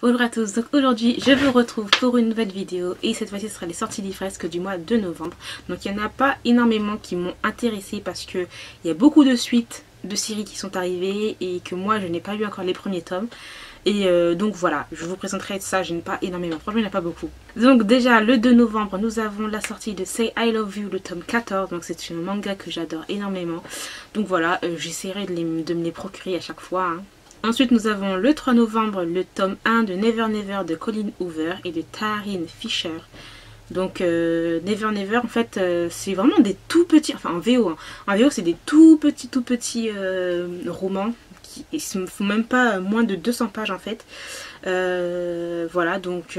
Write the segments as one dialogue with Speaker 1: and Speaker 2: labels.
Speaker 1: Bonjour à tous, donc aujourd'hui je vous retrouve pour une nouvelle vidéo et cette fois-ci ce sera les sorties livresques du mois de novembre. Donc il n'y en a pas énormément qui m'ont intéressée parce qu'il y a beaucoup de suites de séries qui sont arrivées et que moi je n'ai pas lu encore les premiers tomes. Et donc voilà, je vous présenterai ça, je n'ai pas énormément, franchement il n'y en a pas beaucoup. Donc déjà le 2 novembre nous avons la sortie de Say I Love You, le tome 14, donc c'est un manga que j'adore énormément. Donc voilà, j'essaierai de me les procurer à chaque fois. Ensuite nous avons le 3 novembre le tome 1 de Never Never de Colleen Hoover et de Taryn Fisher. Donc Never Never en fait c'est vraiment des tout petits, enfin en VO, hein. En VO c'est des tout petits romans. Ils ne font même pas moins de 200 pages en fait. Voilà, donc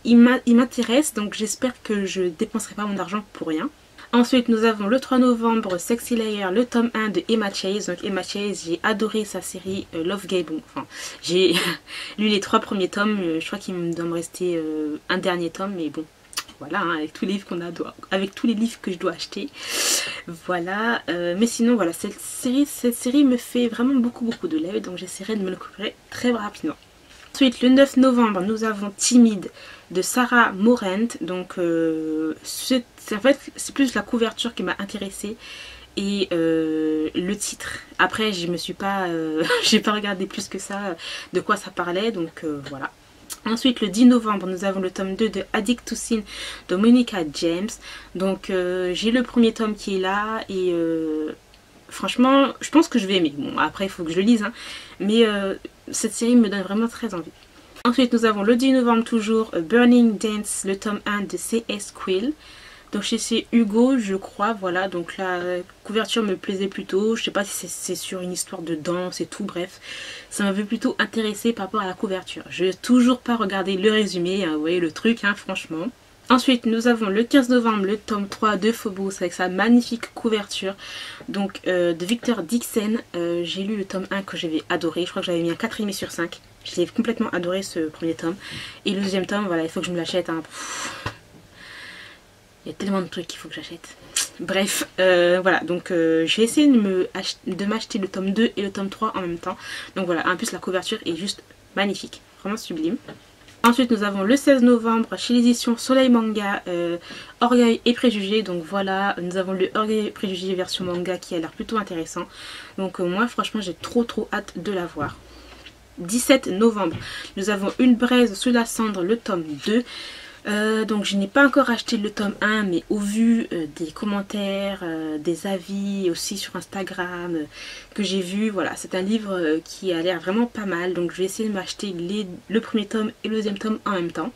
Speaker 1: il m'intéresse, donc j'espère que je dépenserai pas mon argent pour rien. Ensuite nous avons le 3 novembre Sexy Layer, le tome 1 de Emma Chase. Donc Emma Chase, j'ai adoré sa série Love Game. Bon, enfin, j'ai lu les 3 premiers tomes, je crois qu'il doit me rester un dernier tome, mais bon. Voilà, hein, avec tous les livres avec tous les livres que je dois acheter. Voilà, mais sinon voilà, cette série me fait vraiment beaucoup de l'œil, donc j'essaierai de me le couvrir très rapidement. Ensuite, le 9 novembre, nous avons Timide de Sarah Morent. Donc en fait, c'est plus la couverture qui m'a intéressée et le titre. Après, je me suis pas, j'ai pas regardé plus que ça de quoi ça parlait, donc voilà. Ensuite le 10 novembre nous avons le tome 2 de Addict to Sin de Monica James. Donc j'ai le premier tome qui est là et franchement je pense que je vais aimer. Bon après il faut que je le lise hein, mais cette série me donne vraiment très envie. Ensuite nous avons le 10 novembre toujours Burning Dance, le tome 1 de C.S. Quill. Donc chez Hugo je crois, voilà, donc la couverture me plaisait plutôt, je sais pas si c'est sur une histoire de danse et tout, bref, ça m'avait plutôt intéressé par rapport à la couverture. Je n'ai toujours pas regardé le résumé, hein, vous voyez le truc, hein, franchement. Ensuite nous avons le 15 novembre le tome 3 de Phobos avec sa magnifique couverture, donc de Victor Dixon. J'ai lu le tome 1 que j'avais adoré, je crois que j'avais mis un 4,5 sur 5, j'ai complètement adoré ce premier tome. Et le deuxième tome, voilà, il faut que je me l'achète, hein. Il y a tellement de trucs qu'il faut que j'achète. Bref, voilà, donc j'ai essayé de m'acheter le tome 2 et le tome 3 en même temps. Donc voilà, en plus la couverture est juste magnifique, vraiment sublime. Ensuite nous avons le 16 novembre chez l'édition Soleil Manga, Orgueil et Préjugés. Donc voilà, nous avons le Orgueil et Préjugés version manga qui a l'air plutôt intéressant. Donc moi franchement j'ai trop hâte de la voir. 17 novembre, nous avons Une braise sous la cendre, le tome 2. Donc je n'ai pas encore acheté le tome 1 mais au vu des commentaires, des avis aussi sur Instagram que j'ai vu, voilà, c'est un livre qui a l'air vraiment pas mal, donc je vais essayer de m'acheter le premier tome et le deuxième tome en même temps.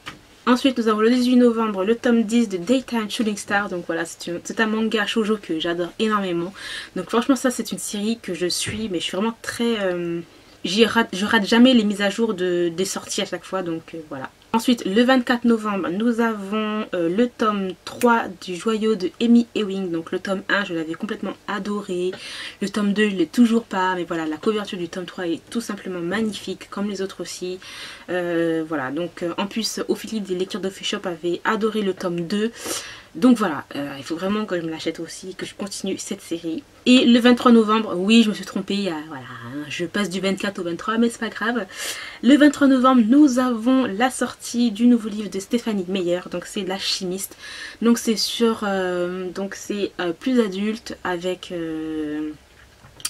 Speaker 1: Ensuite nous avons le 18 novembre le tome 10 de Daytime Shooting Star. Donc voilà, c'est un manga shoujo que j'adore énormément, donc franchement ça c'est une série que je suis, mais je suis vraiment très... je rate jamais les mises à jour des sorties à chaque fois, donc voilà. Ensuite, le 24 novembre, nous avons le tome 3 du Joyau de Amy Ewing. Donc le tome 1, je l'avais complètement adoré. Le tome 2, je ne l'ai toujours pas. Mais voilà, la couverture du tome 3 est tout simplement magnifique, comme les autres aussi. Voilà, donc en plus, Ophélie des lectures d'Offee Shop avait adoré le tome 2. Donc voilà, il faut vraiment que je me l'achète aussi, que je continue cette série. Et le 23 novembre, oui je me suis trompée, voilà, je passe du 24 au 23 mais c'est pas grave. Le 23 novembre nous avons la sortie du nouveau livre de Stéphanie Meyer, donc c'est La Chimiste. Donc c'est sur, plus adulte avec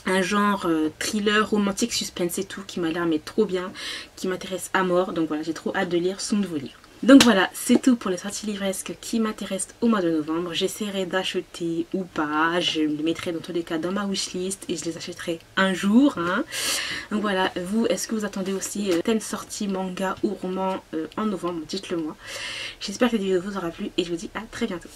Speaker 1: un genre thriller, romantique, suspense et tout qui m'a l'air mais trop bien, qui m'intéresse à mort. Donc voilà, j'ai trop hâte de lire son nouveau livre. Donc voilà, c'est tout pour les sorties livresques qui m'intéressent au mois de novembre. J'essaierai d'acheter ou pas, je les mettrai dans tous les cas dans ma wishlist et je les achèterai un jour, hein. Donc voilà, vous, est-ce que vous attendez aussi telle sortie manga ou roman en novembre? Dites-le moi. J'espère que cette vidéo vous aura plu et je vous dis à très bientôt.